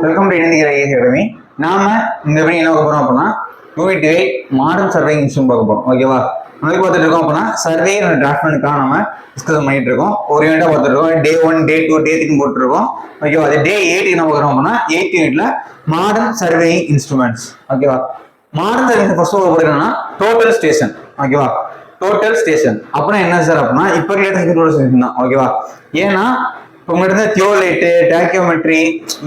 Welcome to இந்திய IAS academy. நாம இந்த எப்படி என்ன பார்க்க போறோம் அப்படின்னா யூனிட் 8 மாடர்ன் சர்வேயிங் இன்ஸ்ட்ரூமெண்ட் பார்க்க போறோம். ஓகேவா? நமக்கு பார்த்துட்டு இருக்கோம் அப்படின்னா சர்வே டிராஃப்ட்மெண்ட்காக நம்ம டிஸ்கஸ் பண்ணிட்டு இருக்கோம். ஒரு யூனிட்டா பார்த்துட்டு இருக்கோம். டே 1, டே 2, டே 3 போட்டுருக்கோம். ஓகேவா? அது டே 8 என்ன பார்க்குறோம் அப்படின்னா 8th யூனிட்ல மாடர்ன் சர்வேயிங் இன்ஸ்ட்ருமெண்ட்ஸ். ஓகேவா? மாடர்ன் சர்வேயிங் ஃபர்ஸ்ட் பார்த்தீங்கன்னா டோட்டல் ஸ்டேஷன். ஓகேவா? டோட்டல் ஸ்டேஷன் அப்படின்னா என்ன சார் அப்படின்னா இப்போ லேட்டஸ்ட் டோட்டல் ஸ்டேஷன் தான். ஓகேவா? ஏன்னா உங்கள்கிட்ட தியோலைட்டு, டாக்கியோமெட்ரி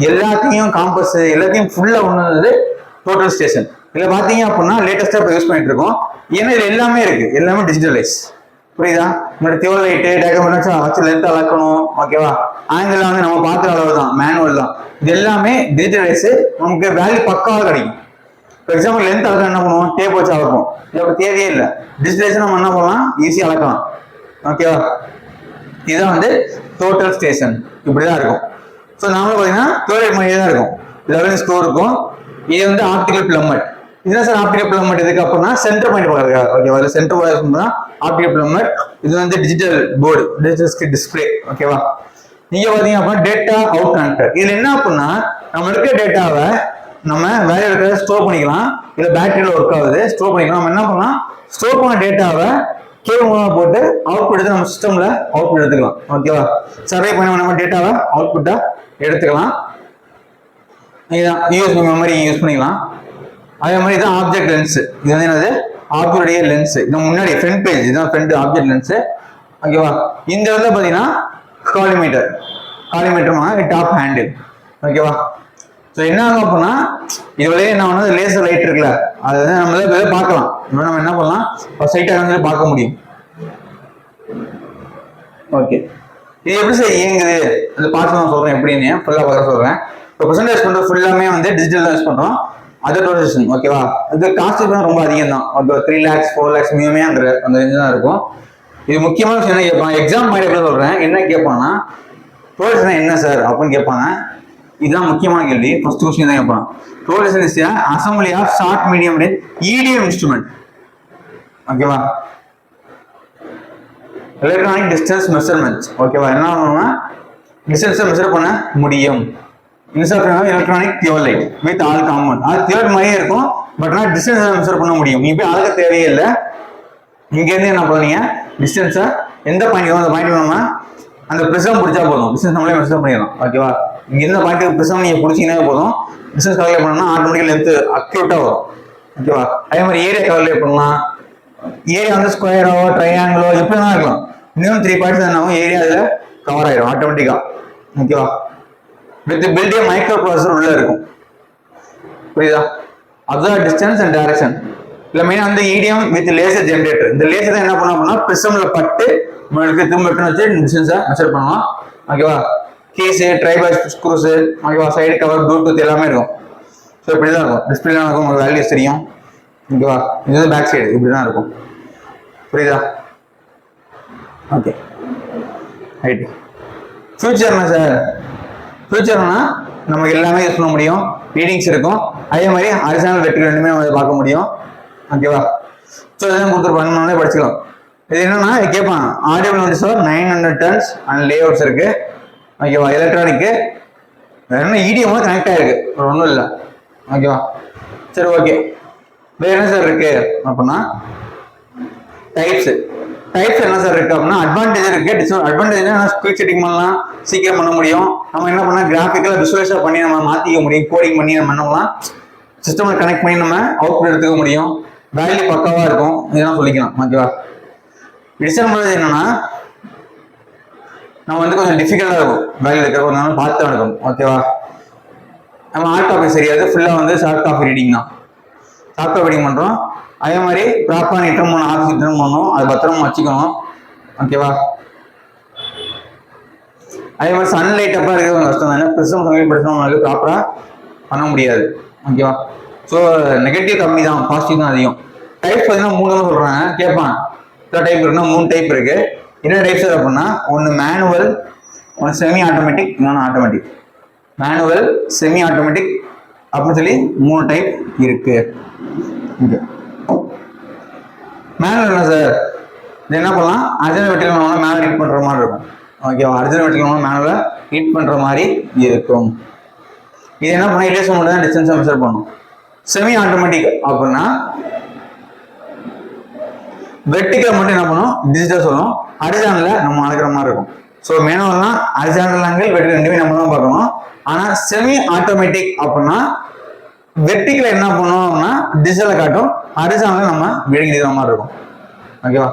எல்லாத்தையும் காம்பஸ் எல்லாத்தையும் ஃபுல்லா ஒன்று டோட்டல் ஸ்டேஷன். இதில் பார்த்தீங்க அப்படின்னா லேட்டஸ்டாக இப்போ யூஸ் பண்ணிட்டு இருக்கோம். ஏன்னா இது எல்லாமே இருக்கு, எல்லாமே டிஜிட்டலைஸ். புரியுதா? உங்களோட தியோலைட்டு, டாக்கியோமெட்ரி வச்சு லென்த் அளக்கணும். ஓகேவா? ஆங்கிள் வந்து நம்ம பார்க்குற அளவு தான், மேனுவல் தான். இது எல்லாமே டிஜிட்டலைஸ். நமக்கு வேல்யூ பக்காவாக கிடைக்கும். ஃபார் எக்ஸாம்பிள் லென்த் அளக்க என்ன பண்ணுவோம்? டேப் வச்சு அளப்போம். இதோட தேவையே இல்லை. டிஜிட்டலைஸ் நம்ம என்ன பண்ணலாம்? ஈஸியாக அளக்கலாம். ஓகேவா? இதுதான் வந்து டோட்டல் ஸ்டேஷன். இப்படிதான் இருக்கும். ஸோ நாமளும் பார்த்தீங்கன்னா தியோலைட் மாதிரியே தான் இருக்கும். 11 ஸ்கோர் இருக்கும். இது வந்து ஆப்டிகல் பிளம்பட். இதுதான் சார் ஆப்டிகல் பிளம்பட். இதுக்கு அப்புறம்னா சென்டர் பாயிண்ட் பார்க்குறா. ஓகேவா? அதில் சென்டர் பாயிண்ட் தான் ஆப்டிகல் பிளம்பட். இது வந்து டிஜிட்டல் போர்டு, டிஜிட்டல் டிஸ்பிளே. ஓகேவா? நீங்க பார்த்தீங்க அப்படின்னா டேட்டா அவுட் கனெக்டர். இதுல என்ன அப்படின்னா நம்ம இருக்க டேட்டாவை நம்ம வேற இருக்கிறத ஸ்டோர் பண்ணிக்கலாம். இல்லை பேட்டரியில் ஒர்க் ஆகுது, ஸ்டோர் பண்ணிக்கலாம். நம்ம என்ன பண்ணலாம்? ஸ்டோர் பண்ண டேட்டாவை கேபிள் மூலமா போட்டு அவுட்புட் எடுத்து நம்ம சிஸ்டம்ல அவுட்புட் எடுத்துக்கலாம். ஓகேவா? சர்வே பண்ண நம்ம டேட்டாவை அவுட்புட்டா எடுத்துக்கலாம். இதுதான் யூஎஸ்பி மெமரி யூஸ் பண்ணிக்கலாம். அதே மாதிரி இதுதான் ஆப்ஜெக்ட் லென்ஸ். இது வந்து என்னது? Object lens. இது முன்னாடி ஃப்ரண்ட் பேஜ், இதுதான் ஃப்ரண்ட் ஆப்ஜெக்ட் லென்ஸ். ஓகேவா? இந்த இடத்துல பார்த்தீங்கன்னா காலிமீட்டர், காலிமீட்டர் டாப் ஹேண்டில். ஓகேவா? ஸோ என்ன ஆகும் அப்படின்னா இதுவரையே என்ன பண்ணது? லேசர் லைட் இருக்குல்ல, அதை வந்து நம்ம பார்க்கலாம். நம்ம என்ன பண்ணலாம்? சைட்டாக வந்து பார்க்க முடியும். ஓகே, இது எப்படி சார் இயங்குது? அது பார்த்து நான் சொல்றேன் எப்படின்னு ஃபுல்லாக பார்க்க சொல்றேன். இப்போ பர்சன்டேஜ் பண்ணுறது ஃபுல்லாமே வந்து டிஜிட்டல் யூஸ் பண்ணுறோம். அதர் டோட்டேஷன். ஓகேவா? இது காஸ்ட் ரொம்ப அதிகம் தான். ஒரு 3 lakhs 4 lakhs மினிமமே அந்த ரேஞ்சு தான் இருக்கும். இது முக்கியமான விஷயம் என்ன கேட்பாங்க? எக்ஸாம் பாயிண்ட் எப்படி சொல்றேன், என்ன கேட்பாங்கன்னா டோட்டேஷன் என்ன சார் அப்படின்னு கேட்பாங்க. இதுதான் முக்கியமான கேள்வி. ஃபர்ஸ்ட் கொஸ்டின் தான் கேட்பாங்க. Total station is assembly of short medium range EDM instrument. ஓகேவா? Electronic distance measurements. ஓகேவா? என்ன பண்ணுவோம்னா டிஸ்டன்ஸை மெஷர் பண்ண முடியும். Electronic theodolite with all compound. அது தியோலைட் மாதிரியே இருக்கும், பட் ஆனால் டிஸ்டன்ஸை மெஷர் பண்ண முடியும். நீ போய் அளக்க தேவையே இல்லை. இங்கேருந்து என்ன பண்ணுவீங்க? டிஸ்டன்ஸை எந்த பாயிண்ட் அந்த பாயிண்ட் நம்ம அந்த ப்ரிசம் பிடிச்சா போதும், டிஸ்டன்ஸ் நம்மளே மெஷர் பண்ணிடலாம். ஓகேவா? இங்க இருந்த பாயிண்ட் ப்ரிசம் நீங்க பிடிச்சிங்கன்னா போதும், டிஸ்டன்ஸ் கால்குலேட் பண்ணா ஆட்டோமேட்டிக்கா லென்த் அக்யூரேட்டா வரும். ஓகேவா? அதே மாதிரி ஏரியா கால்குலேட் பண்ணலாம். ஏரியா வந்து ஸ்கொயரோ ட்ரையாங்கிளோ எப்படி வேணா இருக்கலாம். இன்னும் 3 பாயிண்ட்ஸ் என்ன ஏரியா அதுல கவர் ஆயிடும் ஆட்டோமேட்டிக்கா. ஓகேவா? வித் பில்டிங் மைக்ரோ ப்ராசஸர் உள்ள இருக்கும். புரியுதா? Observe distance and direction. இல்ல மெயினா வந்து EDM வித் லேசர் ஜெனரேட்டர். இந்த லேசர் தான் என்ன பண்ண அப்படின்னா ப்ரிசம்ல பட்டு திரும்ப வச்சு டிஸ்டன்ஸை மெஷர் பண்ணலாம். ஓகேவா? கேஸு, ட்ரைபால் ஸ்க்ரூஸு, ஓகேவா? சைடு கவர், ப்ளூடூத் எல்லாமே இருக்கும். ஸோ இப்படி தான் இருக்கும். டிஸ்பிளே இருக்கும், உங்களுக்கு வேல்யூஸ் தெரியும். ஓகேவா? இது வந்து பேக் சைடு இப்படி தான் இருக்கும். புரியுதா? Okay, right. ஃபியூச்சர் என்ன சார்? ஃபியூச்சர்னா நமக்கு எல்லாமே யூஸ் பண்ண முடியும். ரீடிங்ஸ் இருக்கும். அதே மாதிரி ஹரிசானல் வெர்டிகல் ரெண்டுமே நம்ம பார்க்க முடியும். ஓகேவா? ஸோ இதெல்லாம் கொடுத்துருப்பாங்க, படிச்சுக்கலாம். இது என்னன்னா கேட்பான் audio notice 900 turns and layouts இருக்கு. ஓகேவா? எலக்ட்ரானிக்கு என்ன EDM கனெக்ட் ஆயிருக்கு, ஒன்றும் இல்லை. ஓகேவா? சரி, ஓகே. வேற என்ன சார் இருக்கு அப்படின்னா டைப்ஸ். டைப்ஸ் என்ன சார் இருக்கு அப்படின்னா அட்வான்டேஜ் இருக்கு, அட்வான்டேஜ் ஸ்பீட் செட்டிங் பண்ணலாம், சீக்கிரம் பண்ண முடியும். நம்ம என்ன பண்ணலாம்? கிராஃபிக்கலா விசுவலைஸா பண்ணி நம்ம மாத்திக்க முடியும். கோடிங் பண்ணி நம்ம பண்ணலாம், சிஸ்டம்ல கனெக்ட் பண்ணி நம்ம அவுட்புட் எடுத்துக்க முடியும். வேல்யூ பக்காவா இருக்கும். இதெல்லாம் சொல்லிக்கலாம். ஓகேவா? டிசைன் பண்ணது என்னன்னா நம்ம வந்து கொஞ்சம் டிஃபிகல்ட்டா இருக்கும். வேல்யூ இருக்கிற பார்த்து நடக்கும். ஓகேவா? நம்ம ஹார்ட் காப்பி சரியாது, ஃபுல்லா வந்து ஷார்ட் காப்பி ரீடிங் தான். ஷார்ட் காப்பி ரீடிங் பண்றோம். அதே மாதிரி ப்ராப்பரா ரிட்டர்ன் பண்ணணும், ஆஃபீஸ் ரிட்டர்ன் பண்ணணும், அது பத்திரமா வச்சுக்கணும். ஓகேவா? அதே மாதிரி சன்லைட் அப்பா இருக்கிறது கஷ்டம் தான். ப்ரிசம் சன்லைட் படிச்சோம்னாலும் ப்ராப்பரா பண்ண முடியாது. ஓகேவா? ஸோ நெகட்டிவ் கம்மி தான், பாசிட்டிவ் தான் அதிகம். டைப்ஸ் பார்த்தீங்கன்னா 3 சொல்றாங்க. கேட்பான் டைப் இருக்குன்னா 3 டைப் இருக்கு. என்ன டைப்ஸ் அப்படின்னா ஒன்று மேனுவல், ஒன்று செமி ஆட்டோமேட்டிக், இன்னொன்று ஆட்டோமேட்டிக். மேனுவல், செமி ஆட்டோமேட்டிக் அப்படின்னு சொல்லி 3 டைப் இருக்கு. மேனுவல் என்ன சார்? இது என்ன பண்ணலாம்? அர்ஜென்ட் வெட்டிகள் மேலே ரீட் பண்ற மாதிரி இருக்கும். ஓகேவா? அர்ஜென்ட் வெட்டிகள் மேனுவலை ரீட் பண்ற மாதிரி இருக்கும். இது என்ன பண்ணா இலேஷன் மட்டும் தான் டிஸ்டன்ஸை மெஷர் பண்ணும். செமி ஆட்டோமேட்டிக் அப்படின்னா வெர்டிகல் மட்டும் என்ன பண்ணும் டிஜிட்டல் சொல்லும், ஹரிசாண்டல்ல நம்ம அளக்கிற மாதிரி இருக்கும். ஸோ மேனுவல்னா ஹரிசாண்டல் ஆங்கிள் வெர்டிகல் ரெண்டுமே நம்ம தான் பார்க்கணும். ஆனா செமி ஆட்டோமேட்டிக் அப்படின்னா வெர்டிகல் என்ன பண்ணும் அப்படின்னா டிஜிட்டலை காட்டும், ஹரிசாண்டல் நம்ம ரீடிங் எழுதுற மாதிரி இருக்கும். ஓகேவா?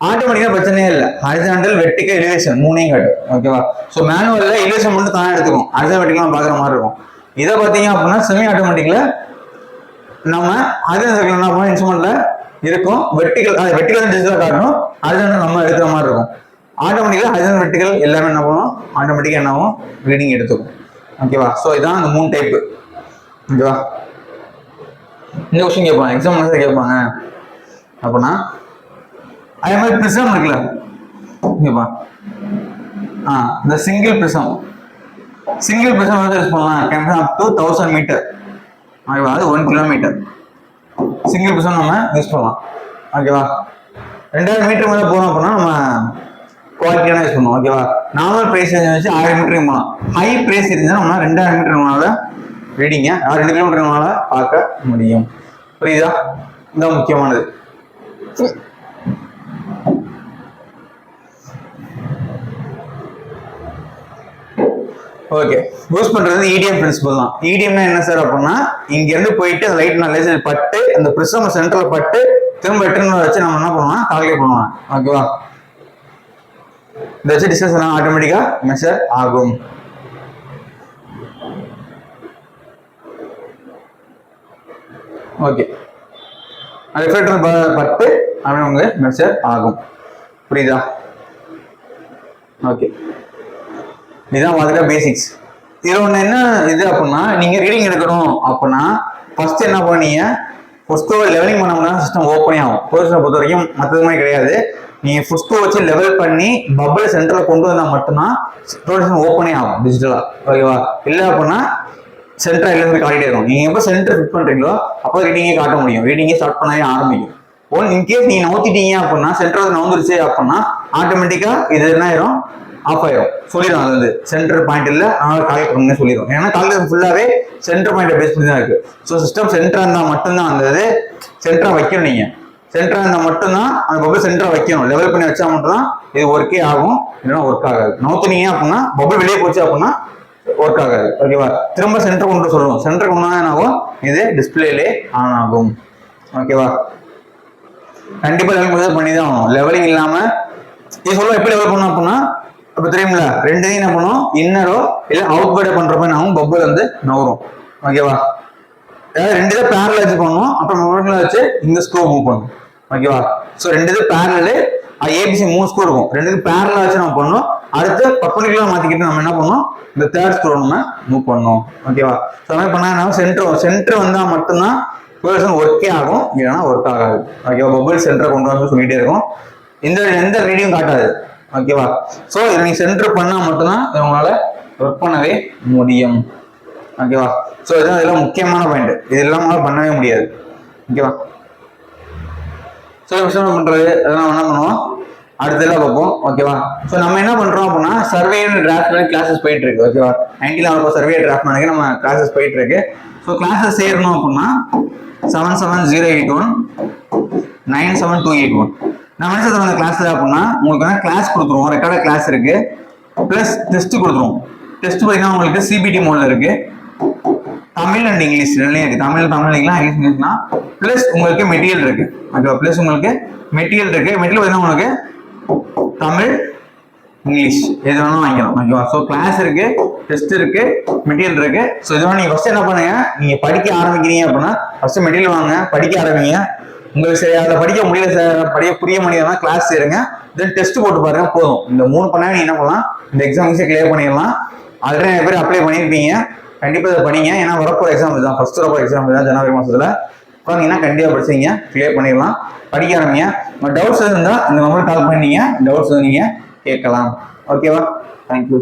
ஆட்டோமேட்டிக்கா பிரச்சனையே இல்லை, ஹரிசாண்டல் வெர்டிகல் எலிவேஷன் மூணையும் காட்டும். ஓகேவா? ஸோ மேனுவல்ல எலிவேஷன் மட்டும் தான் எடுத்துக்கும், ஹரிசாண்டல் வெர்டிகல் பார்க்குற மாதிரி இருக்கும். இதை பார்த்தீங்க அப்படின்னா செமி ஆட்டோமேட்டிக்ல நம்ம ஹரிசாண்டல் என்ன பண்ணுவோம் இன்ஸ்ட்ருமெண்ட்ல இருக்கும், வெர்டிகல் டிஜிட்டலா காட்டணும், ஹரிசாண்டல் நம்ம எடுக்கிற மாதிரி இருக்கும். ஆட்டோமேட்டிக்கா ஹரிசாண்டல் வெர்டிகல் எல்லாமே என்ன பண்ணுவோம் ஆட்டோமேட்டிக்கா என்னவும் ரீடிங் எடுத்துக்கும். ஓகேவா? ஸோ இதான் அந்த 3 டைப்பு. ஓகேவா? இந்த கொஸ்டின் கேட்பாங்க, எக்ஸாம் கேட்பாங்க அப்படின்னா அதே மாதிரி பிரிசம் இருக்குல்ல, ஓகேப்பா, இந்த சிங்கிள் பிரிசம் வந்து யூஸ் பண்ணலாம், கேன் அப் டு 1000 மீட்டர். ஓகேவா? அது 1 கிலோமீட்டர் சிங்கிள் பிரிசம் நம்ம யூஸ் பண்ணலாம். ஓகேவா? 2000 மீட்டர் மேலே போனோம் அப்படின்னா நம்ம குவாலிட்டியான யூஸ் பண்ணுவோம். ஓகேவா? நார்மல் பிரைஸ் வச்சு 1000 மீட்டர் போகலாம், ஹை பிரைஸ் இருந்தால் நம்ம 2000 மீட்டர் ரீடிங்க 2 கிலோமீட்டர் பார்க்க முடியும். புரியுதா? இதுதான் முக்கியமானது. ஓகே, யூஸ் பண்றது இடிஎம் பிரின்சிபல் தான். இடிஎம்னா என்ன சார் அப்படின்னா இங்க இருந்து போயிட்டு லைட் நல்ல பட்டு அந்த பிரிசம் சென்டர்ல பட்டு திரும்ப ரிட்டர்ன் வச்சு நம்ம என்ன பண்ணுவோம் கால்குலேட் பண்ணுவோம். ஓகேவா? இதை வச்சு டிஸ்டன்ஸ் எல்லாம் ஆட்டோமேட்டிக்கா மெஷர் ஆகும். ஓகே, ரிஃப்ளெக்டர் பட்டு அவங்க மெஷர் ஆகும். புரியுதா? ஓகே, இதுதான் மாதிரி பேசிக்ஸ். இது ஒன்று என்ன இது அப்படின்னா நீங்க ரீடிங் எடுக்கணும் அப்படின்னா ஃபர்ஸ்ட் என்ன பண்ணீங்க, ஃபர்ஸ்ட் லெவலிங் பண்ணோம்னா சிஸ்டம் ஓப்பனே ஆகும். பொறுத்த வரைக்கும் மற்றது மாதிரி கிடையாது, நீங்க ஃபர்ஸ்ட் வச்சு லெவல் பண்ணி பபிள் சென்டர்ல கொண்டு வந்தா மட்டும்தான் ஓப்பனே ஆகும் டிஜிட்டலா. ஓகேவா? இல்லை அப்படின்னா சென்டரா இருந்து காட்டிட்டே இருக்கும். நீங்க எப்போ சென்டர் ஃபிட் பண்றீங்களோ அப்போ ரீடிங்கே காட்ட முடியும், ரீடிங்கே ஸ்டார்ட் பண்ணவே ஆரம்பிக்கும். இன்கேஸ் நீங்க நவுத்திட்டீங்க அப்படின்னா சென்டர் நவுந்துருச்சு அப்படின்னா ஆட்டோமேட்டிக்கா இது என்ன ஆயிரும், ஆஃப் ஆயிரும். சொல்லிடும், அது வந்து சென்டர் பாயிண்ட் இல்லை, அதனால கால்குலேட் பண்ணி சொல்லிடும். ஏன்னா கால்குலேஷன் ஃபுல்லாவே சென்டர் பாயிண்ட் பேஸ் பண்ணி தான் இருக்கு. ஸோ சிஸ்டம் சென்டரா இருந்தால் மட்டும்தான் அந்த இது சென்டரா வைக்கணும். நீங்க சென்டரா இருந்தால் மட்டும்தான் அந்த பபிள் சென்டரா வைக்கணும், லெவல் பண்ணி வச்சா மட்டும்தான் இது ஒர்க்கே ஆகும், இல்லைன்னா ஒர்க் ஆகாது. நவுத்துனீங்க அப்படின்னா பபிள் வெளியே போச்சு அப்படின்னா ஒர்க் ஆகாது. ஓகேவா? திரும்ப சென்டர் கொண்டு சொல்லணும், சென்டர் கொண்டு என்ன ஆகும், இது டிஸ்பிளேலே ஆன் ஆகும். ஓகேவா? கண்டிப்பா லெவல் பண்ணி தான் ஆகணும். லெவலிங் இல்லாம இது சொல்ல எப்படி லெவல் பண்ணணும் அப்படின்னா அப்ப தெரியுமில்ல, ரெண்டையும் என்ன பண்ணும், இன்னரோ இல்ல அவுட் பைட பண்றப்ப நாமும் பபிள் வந்து நவரும். ஓகேவா? அதாவது ரெண்டு இதை பேரலா வச்சு பண்ணுவோம், அப்புறம் வச்சு இந்த ஸ்க்ரூ மூவ் பண்ணும். ஓகேவா? ஸோ ரெண்டு இது பேரலு ஏபிசி 3 ஸ்க்ரூ இருக்கும், ரெண்டு இது பேரலா வச்சு நம்ம பண்ணோம். அடுத்து பர்பெண்டிகுலரா மாத்திக்கிட்டு நம்ம என்ன பண்ணோம், இந்த தேர்ட் ஸ்க்ரூ நம்ம மூவ் பண்ணோம். ஓகேவா? ஸோ மாதிரி பண்ணா என்ன, சென்டர் வந்தா மட்டும்தான் ஒர்க்கே ஆகும், இல்லைன்னா ஒர்க் ஆகாது. ஓகேவா? பபிள் சென்டரை கொண்டு வந்து சொல்லிட்டே இருக்கும், எந்த ரீடியும் காட்டாது. ஓகேவா? ஸோ இதை நீங்க சென்டர் பண்ணா மட்டும்தான் உங்களால ஒர்க் பண்ணவே முடியும். ஓகேவா? ஸோ இதெல்லாம் முக்கியமான பாயிண்ட், இது இல்லாம பண்ணவே முடியாது. ஓகேவா? ஸோ என்ன பண்றது, அதெல்லாம் என்ன பண்ணுவோம் அடுத்தெல்லாம் பார்ப்போம். ஓகேவா? ஸோ நம்ம என்ன பண்றோம் அப்படின்னா சர்வே டிராஃப்ட் கிளாஸஸ் போயிட்டு இருக்கு. ஓகேவா? 90 சர்வே டிராஃப்ட் நம்ம கிளாஸஸ் போயிட்டு இருக்கு. ஸோ கிளாஸஸ் சேரணும் அப்படின்னா 77081 97281 நம்ம என்ன சொல்றோம் கிளாஸ்ல அப்படின்னா உங்களுக்கு கிளாஸ் கொடுத்துருவோம், ரெக்கார்ட் கிளாஸ் இருக்கு, பிளஸ் டெஸ்ட் கொடுத்துருவோம். டெஸ்ட் பார்த்தீங்கன்னா உங்களுக்கு சிபிடி மோட்ல இருக்கு, தமிழ் அண்ட் இங்கிலீஷ் ரெண்டுலையும் இருக்கு. தமிழ் இங்கிலீஷ்னா பிளஸ் உங்களுக்கு மெட்டீரியல் இருக்கு. ஓகேவா? பிளஸ் உங்களுக்கு மெட்டீரியல் இருக்கு. மெட்டீரியல் பார்த்தீங்கன்னா உங்களுக்கு தமிழ் இங்கிலீஷ் எது வேணாலும் வாங்கிக்கலாம். ஓகேவா? ஸோ கிளாஸ் இருக்கு, டெஸ்ட் இருக்கு, மெட்டீரியல் இருக்கு. ஸோ இதெல்லாம் நீங்க ஃபர்ஸ்ட் என்ன பண்ணுங்க, நீங்க படிக்க ஆரம்பிக்கிறீங்க அப்படின்னா ஃபர்ஸ்ட் மெட்டீரியல் வாங்க, படிக்க ஆரம்பிங்க. உங்களுக்கு சரி அதை படிக்க முடியல சார், படிக்க புரிய முடியாதுன்னா கிளாஸ் சேருங்க, தென் டெஸ்ட் போட்டு பாருங்க, போதும். இந்த 3 பண்ணா நீங்க என்ன பண்ணலாம், இந்த எக்ஸாம் ஈஸியாக கிளியர் பண்ணிடலாம். ஆல்ரெடி நிறைய பேர் அப்ளை பண்ணியிருப்பீங்க, கண்டிப்பா இதை படிங்க. ஏன்னா வரப்போற எக்ஸாம் இதுதான், ஃபர்ஸ்ட் வரப்போற எக்ஸாம் இதுதான் ஜனவரி மாசத்துல. பாத்தீங்கன்னா கண்டிப்பா படிச்சீங்க, கிளியர் பண்ணிடலாம். படிக்க ஆரம்பிங்க. டவுட்ஸ் இருந்தா இந்த நம்பர் கால் பண்ணீங்க, டவுட்ஸ் நீங்க கேட்கலாம். ஓகேவா? தேங்க்யூ.